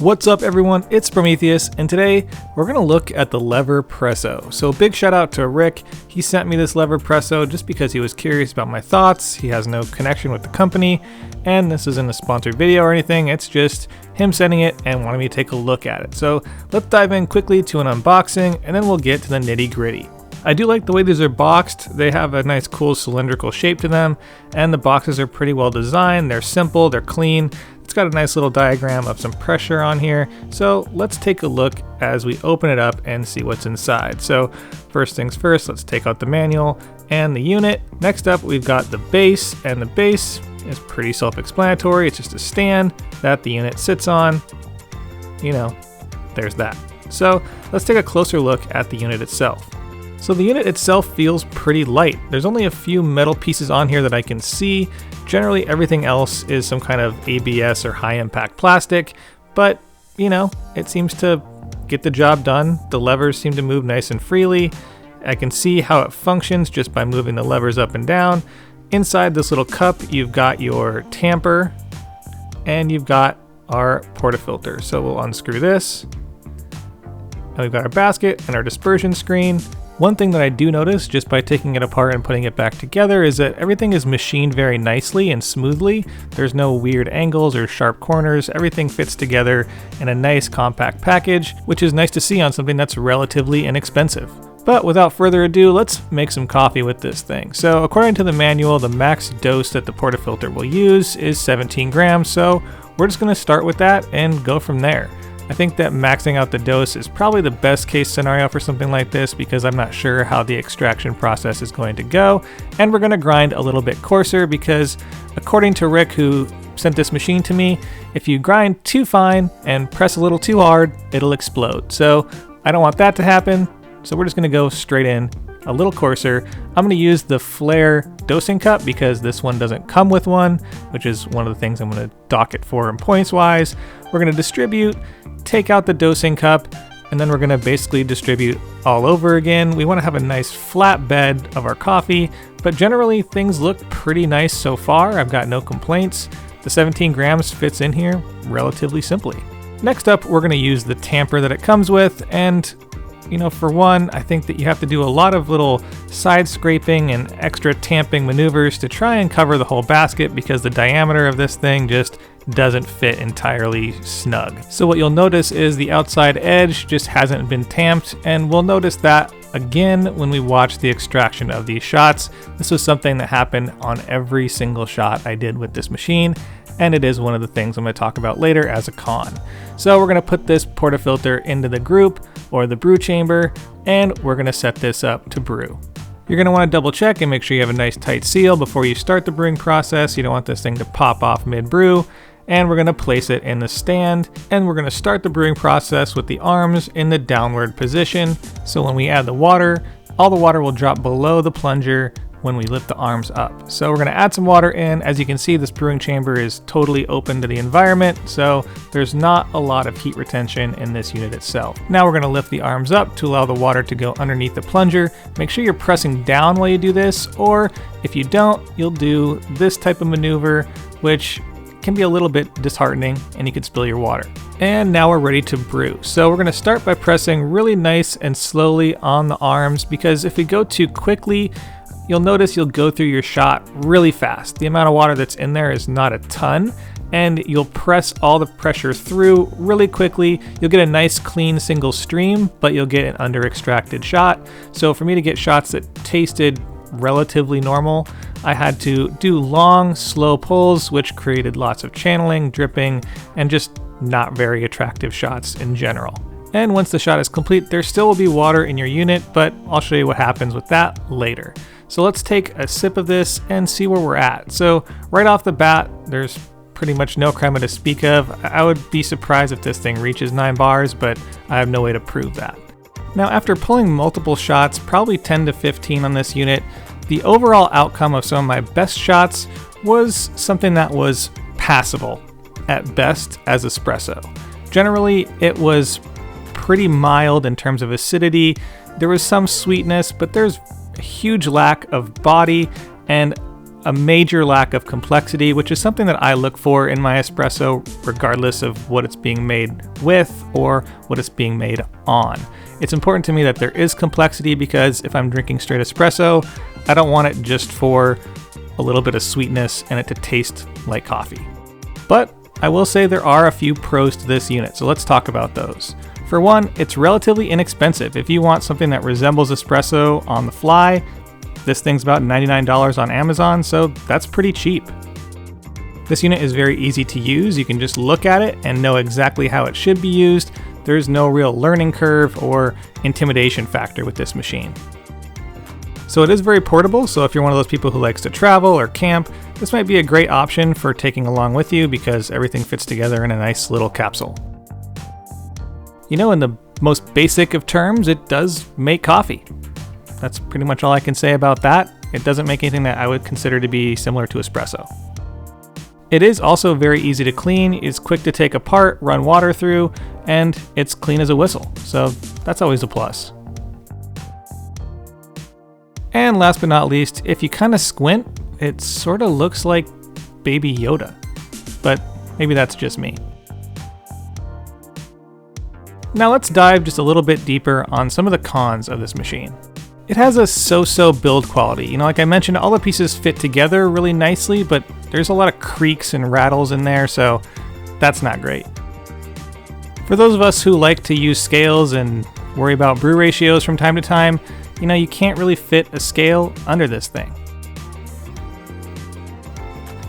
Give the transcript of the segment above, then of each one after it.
What's up everyone, it's Sprometheus, and today we're going to look at the Leverpresso. So big shout out to Rick. He sent me this Leverpresso just because he was curious about my thoughts. He has no connection with the company, and this isn't a sponsored video or anything. It's just him sending it and wanting me to take a look at it. So let's dive in quickly to an unboxing, and then we'll get to the nitty gritty. I do like the way these are boxed. They have a nice cool cylindrical shape to them, and the boxes are pretty well designed. They're simple, they're clean. It's got a nice little diagram of some pressure on here. So let's take a look as we open it up and see what's inside. So first things first, let's take out the manual and the unit. Next up, we've got the base, and the base is pretty self-explanatory. It's just a stand that the unit sits on. You know, there's that. So let's take a closer look at the unit itself. So the unit itself feels pretty light. There's only a few metal pieces on here that I can see. Generally everything else is some kind of ABS or high impact plastic, but you know, it seems to get the job done. The levers seem to move nice and freely. I can see how it functions just by moving the levers up and down. Inside this little cup, you've got your tamper and you've got our portafilter. So we'll unscrew this. And we've got our basket and our dispersion screen. One thing that I do notice just by taking it apart and putting it back together is that everything is machined very nicely and smoothly. There's no weird angles or sharp corners. Everything fits together in a nice compact package, which is nice to see on something that's relatively inexpensive. But without further ado, let's make some coffee with this thing. So according to the manual, the max dose that the portafilter will use is 17 grams. So we're just gonna start with that and go from there. I think that maxing out the dose is probably the best case scenario for something like this because I'm not sure how the extraction process is going to go. And we're going to grind a little bit coarser because according to Rick, who sent this machine to me, if you grind too fine and press a little too hard, it'll explode. So I don't want that to happen. So we're just going to go straight in a little coarser. I'm going to use the Flair dosing cup because this one doesn't come with one, which is one of the things I'm going to dock it for in points wise. We're going to distribute, take out the dosing cup, and then we're going to basically distribute all over again. We want to have a nice flat bed of our coffee, but generally things look pretty nice so far. I've got no complaints. The 17 grams fits in here relatively simply. Next up, we're going to use the tamper that it comes with, and you know, for one, I think that you have to do a lot of little side scraping and extra tamping maneuvers to try and cover the whole basket because the diameter of this thing just doesn't fit entirely snug. So what you'll notice is the outside edge just hasn't been tamped, and we'll notice that again when we watch the extraction of these shots. This was something that happened on every single shot I did with this machine, and it is one of the things I'm going to talk about later as a con. So we're going to put this portafilter into the group or the brew chamber, and we're going to set this up to brew. You're going to want to double check and make sure you have a nice tight seal before you start the brewing process. You don't want this thing to pop off mid-brew. And we're going to place it in the stand, and we're going to start the brewing process with the arms in the downward position. So when we add the water, all the water will drop below the plunger when we lift the arms up. So we're going to add some water in. As you can see, this brewing chamber is totally open to the environment, so there's not a lot of heat retention in this unit itself. Now we're going to lift the arms up to allow the water to go underneath the plunger. Make sure you're pressing down while you do this, or if you don't, you'll do this type of maneuver, which can be a little bit disheartening and you could spill your water. And now we're ready to brew. So we're going to start by pressing really nice and slowly on the arms, because if we go too quickly, you'll notice you'll go through your shot really fast. The amount of water that's in there is not a ton, and you'll press all the pressure through really quickly. You'll get a nice clean single stream, but you'll get an under extracted shot. So for me to get shots that tasted relatively normal, I had to do long, slow pulls, which created lots of channeling, dripping, and just not very attractive shots in general. And once the shot is complete, there still will be water in your unit, but I'll show you what happens with that later. So let's take a sip of this and see where we're at. So right off the bat, there's pretty much no crema to speak of. I would be surprised if this thing reaches 9 bars, but I have no way to prove that. Now, after pulling multiple shots, probably 10 to 15 on this unit, the overall outcome of some of my best shots was something that was passable at best as espresso. Generally, it was pretty mild in terms of acidity. There was some sweetness, but there's a huge lack of body, and a major lack of complexity, which is something that I look for in my espresso, regardless of what it's being made with or what it's being made on. It's important to me that there is complexity because if I'm drinking straight espresso, I don't want it just for a little bit of sweetness and it to taste like coffee. But I will say there are a few pros to this unit, so let's talk about those. For one, it's relatively inexpensive. If you want something that resembles espresso on the fly, this thing's about $99 on Amazon, so that's pretty cheap. This unit is very easy to use. You can just look at it and know exactly how it should be used. There's no real learning curve or intimidation factor with this machine. So it is very portable, so if you're one of those people who likes to travel or camp, this might be a great option for taking along with you because everything fits together in a nice little capsule. You know, in the most basic of terms, it does make coffee. That's pretty much all I can say about that. It doesn't make anything that I would consider to be similar to espresso. It is also very easy to clean, it's quick to take apart, run water through, and it's clean as a whistle, so that's always a plus. And last but not least, if you kind of squint, it sort of looks like Baby Yoda, but maybe that's just me. Now let's dive just a little bit deeper on some of the cons of this machine. It has a so-so build quality. You know, like I mentioned, all the pieces fit together really nicely, but there's a lot of creaks and rattles in there, so that's not great. For those of us who like to use scales and worry about brew ratios from time to time, you know, you can't really fit a scale under this thing.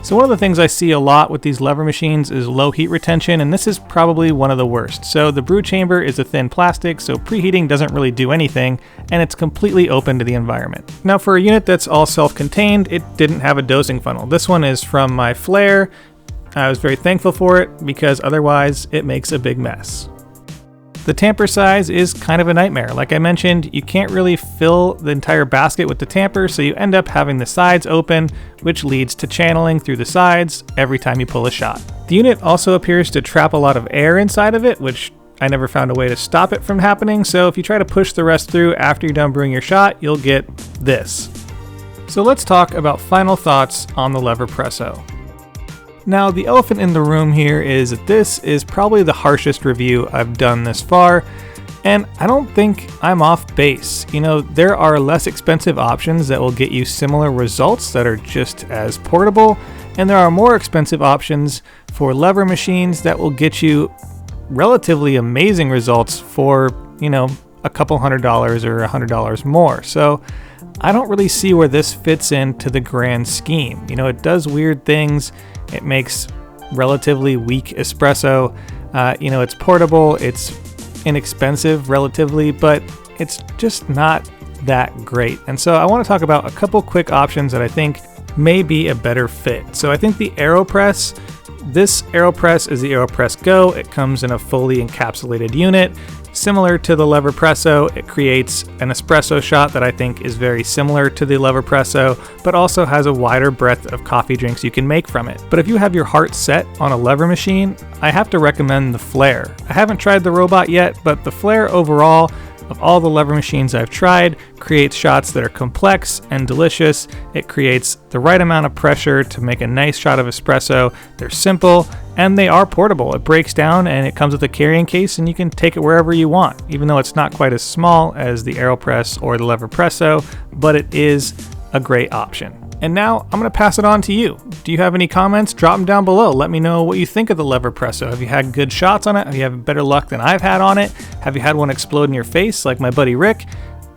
So one of the things I see a lot with these lever machines is low heat retention, and this is probably one of the worst. So the brew chamber is a thin plastic, so preheating doesn't really do anything, and it's completely open to the environment. Now for a unit that's all self-contained, it didn't have a dosing funnel. This one is from my Flair. I was very thankful for it because otherwise it makes a big mess. The tamper size is kind of a nightmare. Like I mentioned, you can't really fill the entire basket with the tamper, so you end up having the sides open, which leads to channeling through the sides every time you pull a shot. The unit also appears to trap a lot of air inside of it, which I never found a way to stop it from happening, so if you try to push the rest through after you're done brewing your shot, you'll get this. So let's talk about final thoughts on the Leverpresso. Now, the elephant in the room here is that this is probably the harshest review I've done this far, and I don't think I'm off base. You know, there are less expensive options that will get you similar results that are just as portable, and there are more expensive options for lever machines that will get you relatively amazing results for, you know, a couple $100 or $100 more. So I don't really see where this fits into the grand scheme. You know, it does weird things. It makes relatively weak espresso. You know, it's portable, it's inexpensive relatively, but it's just not that great. And so I want to talk about a couple quick options that I think may be a better fit. So I think the AeroPress, this AeroPress is the AeroPress Go. It comes in a fully encapsulated unit. Similar to the Leverpresso, it creates an espresso shot that I think is very similar to the Leverpresso, but also has a wider breadth of coffee drinks you can make from it. But if you have your heart set on a lever machine, I have to recommend the Flair. I haven't tried the robot yet, but the Flair overall, of all the lever machines I've tried, creates shots that are complex and delicious. It creates the right amount of pressure to make a nice shot of espresso. They're simple and they are portable. It breaks down and it comes with a carrying case and you can take it wherever you want, even though it's not quite as small as the AeroPress or the Leverpresso, but it is a great option. And now I'm going to pass it on to you. Do you have any comments? Drop them down below. Let me know what you think of the Leverpresso. Have you had good shots on it? Have you had better luck than I've had on it? Have you had one explode in your face like my buddy Rick?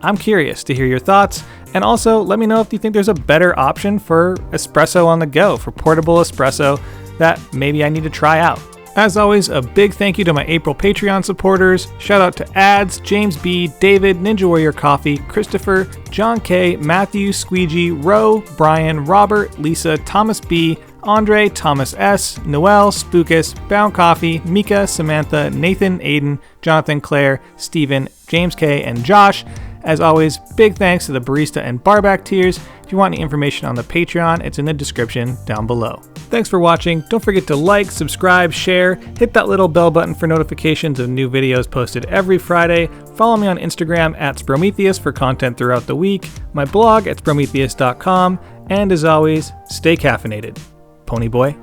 I'm curious to hear your thoughts. And also let me know if you think there's a better option for espresso on the go, for portable espresso that maybe I need to try out. As always, a big thank you to my April Patreon supporters. Shout out to Ads, James B, David, Ninja Warrior Coffee, Christopher, John K, Matthew, Squeegee, Ro, Brian, Robert, Lisa, Thomas B, Andre, Thomas S, Noel, Spookus, Bound Coffee, Mika, Samantha, Nathan, Aiden, Jonathan, Claire, Steven, James K, and Josh. As always, big thanks to the Barista and Barback tiers. If you want any information on the Patreon, it's in the description down below. Thanks for watching. Don't forget to like, subscribe, share, hit that little bell button for notifications of new videos posted every Friday. Follow me on Instagram at Sprometheus for content throughout the week, my blog at sprometheus.com, And as always, stay caffeinated. Pony Boy.